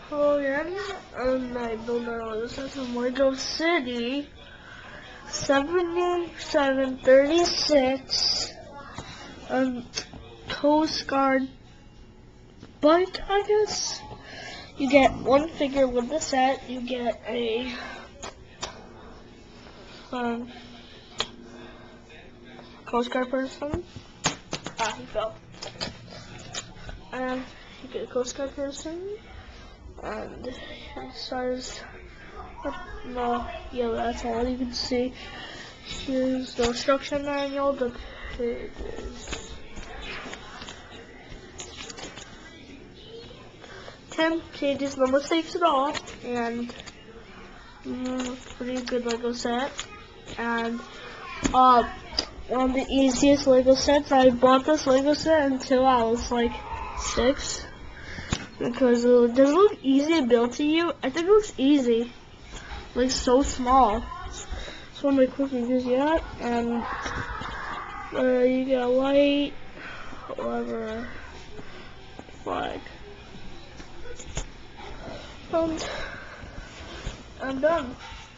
Hello again, and I don't know, this is from Lego City 7736 Coast Guard bike, I guess. You get one figure with the set. You get a Coast Guard person. He fell. And you get a Coast Guard person. And it says, yeah, that's all you can see. Here's the instruction manual, the pages. 10 pages, no mistakes at all, and pretty good Lego set. And one of the easiest Lego sets. I bought this Lego set until I was like 6. Because it doesn't look easy to build to you. I think it looks easy. Like so small. It's one of my quick reviews yet. And you get a light, whatever, flag. And I'm done.